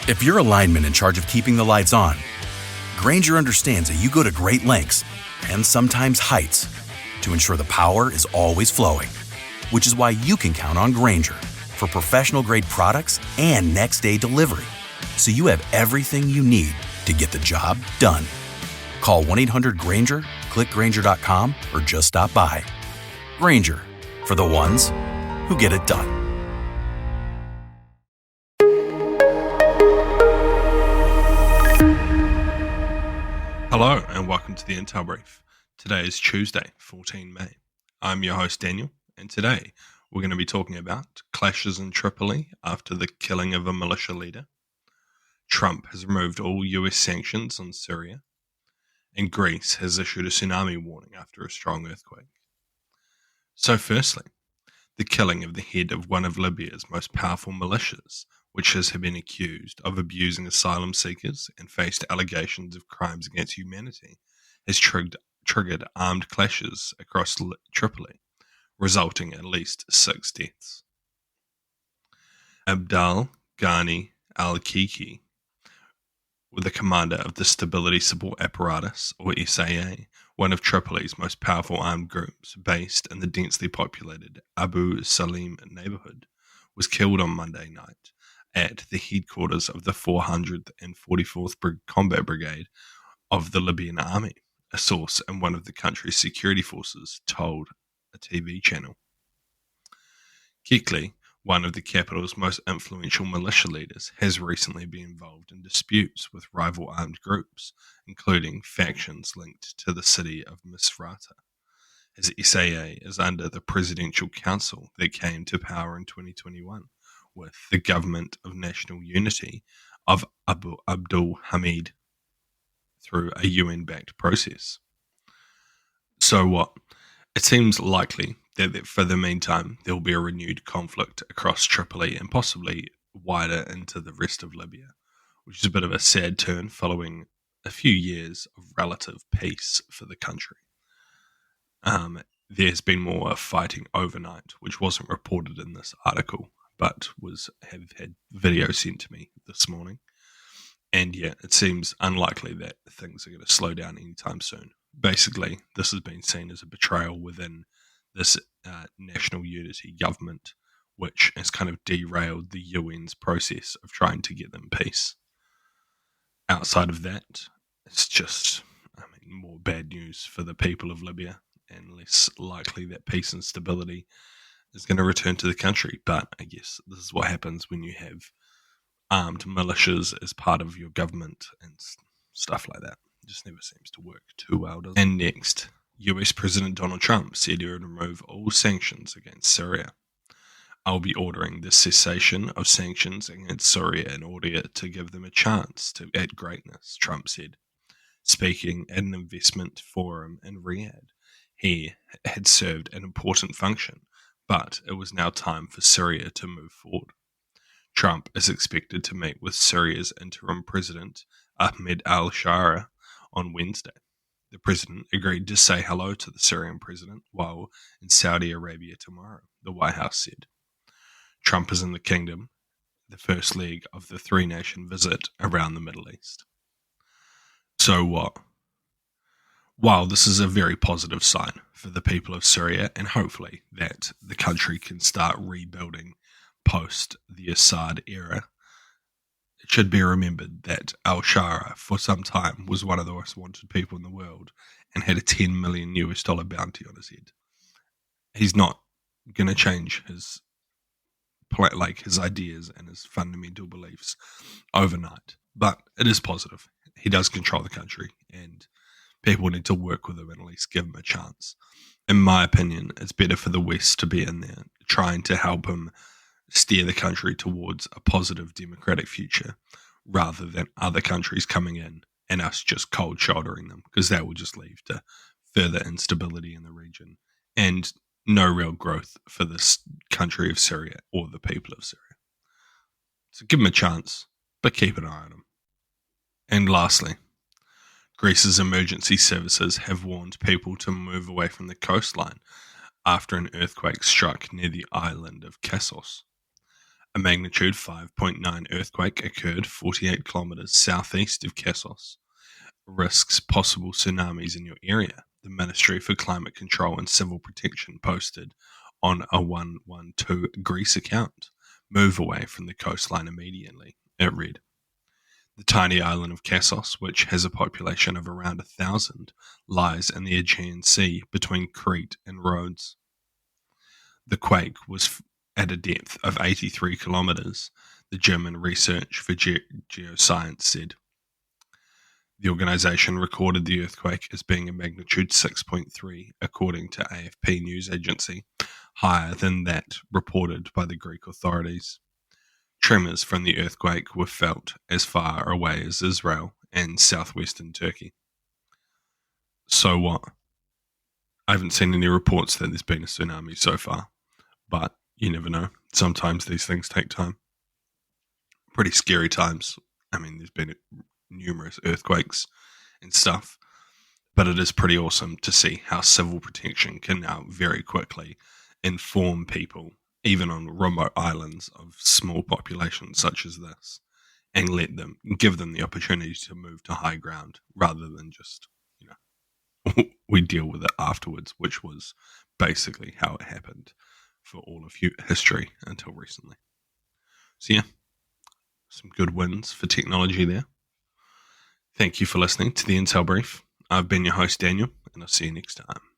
If you're a lineman in charge of keeping the lights on, Granger understands that you go to great lengths and sometimes heights to ensure the power is always flowing, which is why you can count on Granger for professional-grade products and next-day delivery, so you have everything you need to get the job done. Call 1-800-GRANGER, click Granger.com, or just stop by. Granger, for the ones who get it done. Hello and welcome to the Intel Brief. Today is Tuesday, 14 May. I'm your host Daniel, and today we're going to be talking about clashes in Tripoli after the killing of a militia leader, Trump has removed all US sanctions on Syria, and Greece has issued a tsunami warning after a strong earthquake. So firstly, the killing of the head of one of Libya's most powerful militias, which has been accused of abusing asylum seekers and faced allegations of crimes against humanity, has triggered armed clashes across Tripoli, resulting in at least 6 deaths. Abdel Ghani al-Kiki, the commander of the Stability Support Apparatus, or SAA, one of Tripoli's most powerful armed groups based in the densely populated Abu Salim neighborhood, was killed on Monday night at the headquarters of the 444th Combat Brigade of the Libyan Army, a source in one of the country's security forces told a TV channel. Kikli, one of the capital's most influential militia leaders, has recently been involved in disputes with rival armed groups, including factions linked to the city of Misrata. His SAA is under the Presidential Council that came to power in 2021, with the Government of National Unity of Abdul Hamid through a UN-backed process. So what? It seems likely that for the meantime there will be a renewed conflict across Tripoli and possibly wider into the rest of Libya, which is a bit of a sad turn following a few years of relative peace for the country. There's been more fighting overnight, which wasn't reported in this article, but have had video sent to me this morning. And yeah, it seems unlikely that things are going to slow down anytime soon. Basically, this has been seen as a betrayal within this national unity government, which has kind of derailed the UN's process of trying to get them peace. Outside of that, it's just, more bad news for the people of Libya, and less likely that peace and stability is going to return to the country. But I guess this is what happens when you have armed militias as part of your government and stuff like that. It just never seems to work too well, does it? And next, US President Donald Trump said he would remove all sanctions against Syria. I'll be ordering the cessation of sanctions against Syria in order to give them a chance at greatness, Trump said. Speaking at an investment forum in Riyadh, he had served an important function, but it was now time for Syria to move forward. Trump is expected to meet with Syria's interim president, Ahmed al-Shara, on Wednesday. The president agreed to say hello to the Syrian president while in Saudi Arabia tomorrow, the White House said. Trump is in the kingdom, the first leg of the 3-nation visit around the Middle East. So what? While this is a very positive sign for the people of Syria, and hopefully that the country can start rebuilding post the Assad era, it should be remembered that al-Shara for some time was one of the most wanted people in the world and had a $10 million bounty on his head. He's not going to change his ideas and his fundamental beliefs overnight, but it is positive. He does control the country, and people need to work with him and at least give him a chance. In my opinion, it's better for the West to be in there trying to help him steer the country towards a positive democratic future rather than other countries coming in and us just cold shouldering them, because that will just lead to further instability in the region and no real growth for this country of Syria or the people of Syria. So give him a chance, but keep an eye on him. And lastly, Greece's emergency services have warned people to move away from the coastline after an earthquake struck near the island of Kassos. A magnitude 5.9 earthquake occurred 48 kilometers southeast of Kessos. Risks possible tsunamis in your area. The Ministry for Climate Control and Civil Protection posted on a 112 Greece account. Move away from the coastline immediately, it read. The tiny island of Kessos, which has a population of around 1,000, lies in the Aegean Sea between Crete and Rhodes. The quake was at a depth of 83 kilometers, the German Research for Geoscience said. The organization recorded the earthquake as being a magnitude 6.3, according to AFP news agency, higher than that reported by the Greek authorities. Tremors from the earthquake were felt as far away as Israel and southwestern Turkey. So what? I haven't seen any reports that there's been a tsunami so far, but you never know. Sometimes these things take time. Pretty scary times. I mean, there's been numerous earthquakes and stuff, but it is pretty awesome to see how civil protection can now very quickly inform people, even on remote islands of small populations such as this, and give them the opportunity to move to high ground rather than just, we deal with it afterwards, which was basically how it happened for all of history until recently. So yeah, some good wins for technology there. Thank you for listening to the Intel Brief. I've been your host, Daniel, and I'll see you next time.